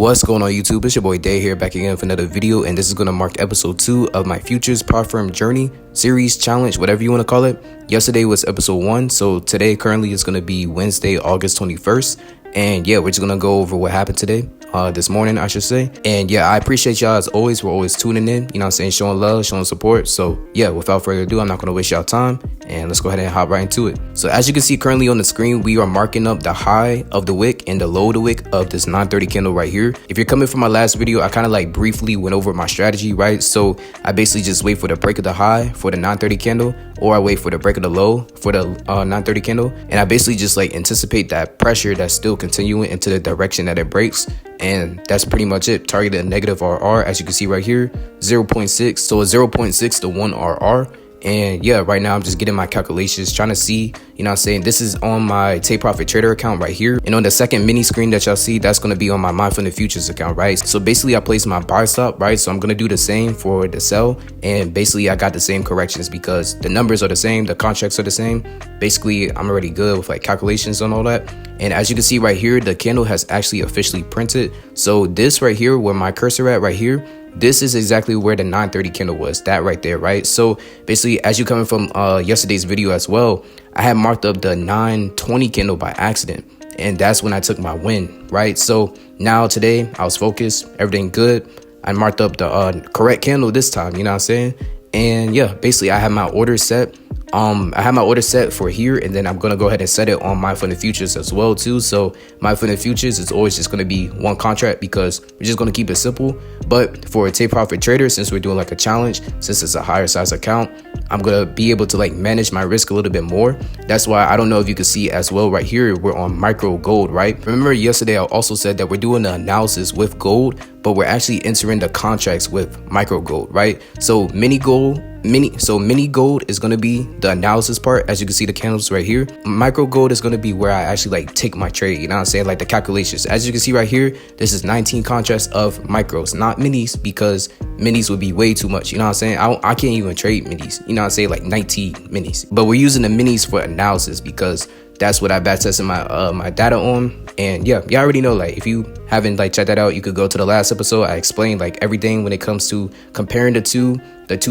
What's going on YouTube? It's your boy Day here, back again for another video, and this is going to mark episode 2 of my Futures Prop Firm Journey series challenge, whatever you want to call it. Yesterday was episode 1, so today currently is going to be Wednesday, August 21st. And yeah, we're just gonna go over what happened today, this morning, I should say. And yeah, I appreciate y'all as always. We're always tuning in, you know what I'm saying, showing love, showing support. So yeah, without further ado, I'm not gonna waste y'all time, and let's go ahead and hop right into it. So as you can see currently on the screen, we are marking up the high of the wick and the low of the wick of this 930 candle right here. If you're coming from my last video, I kind of like briefly went over my strategy, right? So I basically just wait for the break of the high for the 930 candle, or I wait for the break of the low for the 930 candle, and I basically just like anticipate that pressure that's still continuing into the direction that it breaks. And that's pretty much it. Targeted a negative RR, as you can see right here, 0.6. So a 0.6 to 1 RR. And yeah, right now I'm just getting my calculations, trying to see, you know what I'm saying, this is on my Take Profit Trader account right here. And on the second mini screen that y'all see, that's going to be on my Mindfulness Futures account, right? So basically I placed my buy stop, right? So I'm going to do the same for the sell. And basically I got the same corrections because the numbers are the same, the contracts are the same. Basically I'm already good with like calculations and all that. And as you can see right here, the candle has actually officially printed. So this right here, where my cursor at right here, this is exactly where the 930 candle was, that right there, right? So basically, as you coming from yesterday's video as well, I had marked up the 920 candle by accident, and that's when I took my win, right? So now today I was focused, everything good. I marked up the correct candle this time, you know what I'm saying? And yeah, basically I have my order set. I have my order set for here, and then I'm gonna go ahead and set it on Mindfulness Futures as well too. So Mindfulness Futures is always just gonna be one contract because we're just gonna keep it simple. But for a Take Profit Trader, since we're doing like a challenge, since it's a higher size account, I'm gonna be able to like manage my risk a little bit more. That's why I don't know if you can see as well right here, we're on micro gold, right? Remember yesterday I also said that we're doing the analysis with gold, but we're actually entering the contracts with micro gold, right? So mini gold is going to be the analysis part. As you can see the candles right here, micro gold is going to be where I actually like take my trade, you know what I'm saying, like the calculations. As you can see right here, this is 19 contracts of micros, not minis, because minis would be way too much, you know what I'm saying. I can't even trade minis, you know what I'm saying, like 19 minis, but we're using the minis for analysis because that's what I back tested my my data on. And yeah, y'all already know, like if you haven't like checked that out, you could go to the last episode. I explained like everything when it comes to comparing the two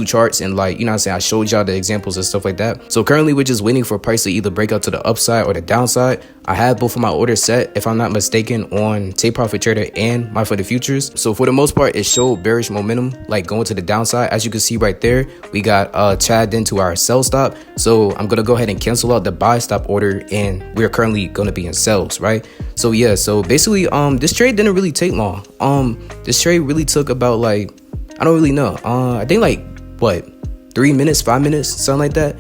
charts, and like, you know what I'm saying, I showed y'all the examples and stuff like that. So currently we're just waiting for price to either break out to the upside or the downside. I have both of my orders set, if I'm not mistaken, on Take Profit Trader and Mindfulness Futures. So for the most part, it showed bearish momentum, like going to the downside. As you can see right there, we got tagged into our sell stop. So I'm gonna go ahead and cancel out the buy stop order, and we're currently gonna be in sells, right? So yeah, so basically this trade didn't really take long. This trade really took about like, I don't really know, I think like what, 3 minutes, 5 minutes, something like that.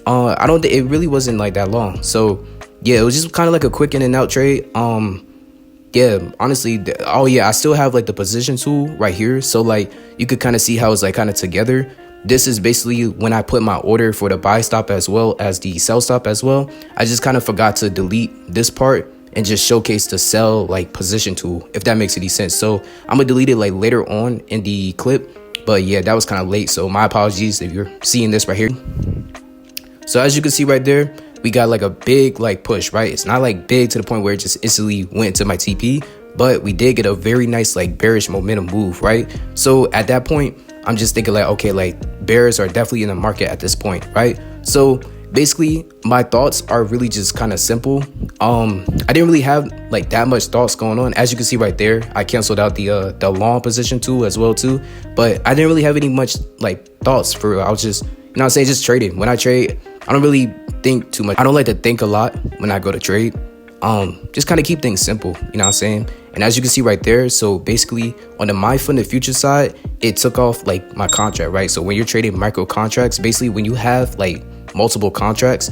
I don't think it really wasn't like that long. So yeah, it was just kind of like a quick in and out trade. Yeah, honestly, oh yeah, I still have like the position tool right here, so like you could kind of see how it's like kind of together. This is basically when I put my order for the buy stop as well as the sell stop as well. I just kind of forgot to delete this part and just showcase the sell like position tool, if that makes any sense. So I'm gonna delete it like later on in the clip. But yeah, that was kind of late, so my apologies if you're seeing this right here. So as you can see right there, we got like a big like push, right? It's not like big to the point where it just instantly went to my TP, but we did get a very nice like bearish momentum move, right? So at that point, I'm just thinking like, okay, like bears are definitely in the market at this point, right? So basically my thoughts are really just kind of simple. I didn't really have like that much thoughts going on. As you can see right there, I canceled out the long position tool as well too, but I didn't really have any much like thoughts for real. I was just, you know what I'm saying, just trading. When I trade, I don't really think too much. I don't like to think a lot when I go to trade. Just kind of keep things simple, you know what I'm saying? And as you can see right there, so basically on the Mindfulness Future side, it took off like my contract, right? So when you're trading micro contracts, basically when you have like multiple contracts,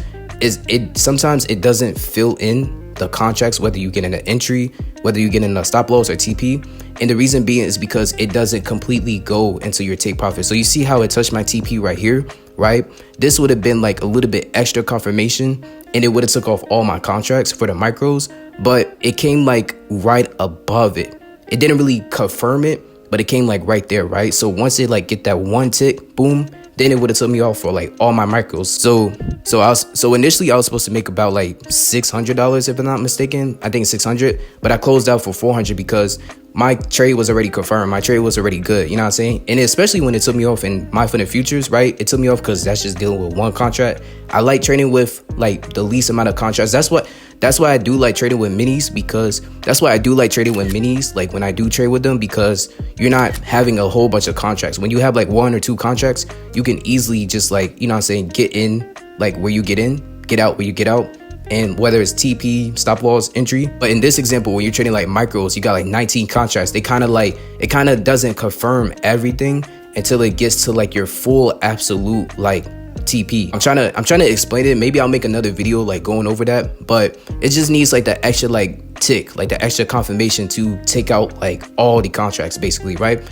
sometimes it doesn't fill in the contracts, whether you get in an entry, whether you get in a stop loss or TP. And the reason being is because it doesn't completely go into your take profit. So you see how it touched my TP right here, right? This would have been like a little bit extra confirmation, and it would have took off all my contracts for the micros, but it came like right above it. It didn't really confirm it, but it came like right there, right? So once it like get that one tick, boom, then it would have took me off for like all my micros. So initially I was supposed to make about like $600 if I'm not mistaken. I think 600, but I closed out for 400 because my trade was already confirmed. My trade was already good. You know what I'm saying? And especially when it took me off in my Infinite Futures, right? It took me off because that's just dealing with one contract. I like trading with like the least amount of contracts. That's why I do like trading with minis, because that's why I do like trading with minis. Like when I do trade with them, because you're not having a whole bunch of contracts. When you have like 1 or 2 contracts, you can easily just like, you know what I'm saying, get in like where you get in, get out where you get out. And whether it's TP, stop loss, entry. But in this example, when you're trading like micros, you got like 19 contracts. It kind of doesn't confirm everything until it gets to like your full absolute like TP. I'm trying to explain it. Maybe I'll make another video like going over that, but it just needs like that extra like tick, like the extra confirmation to take out like all the contracts basically, right?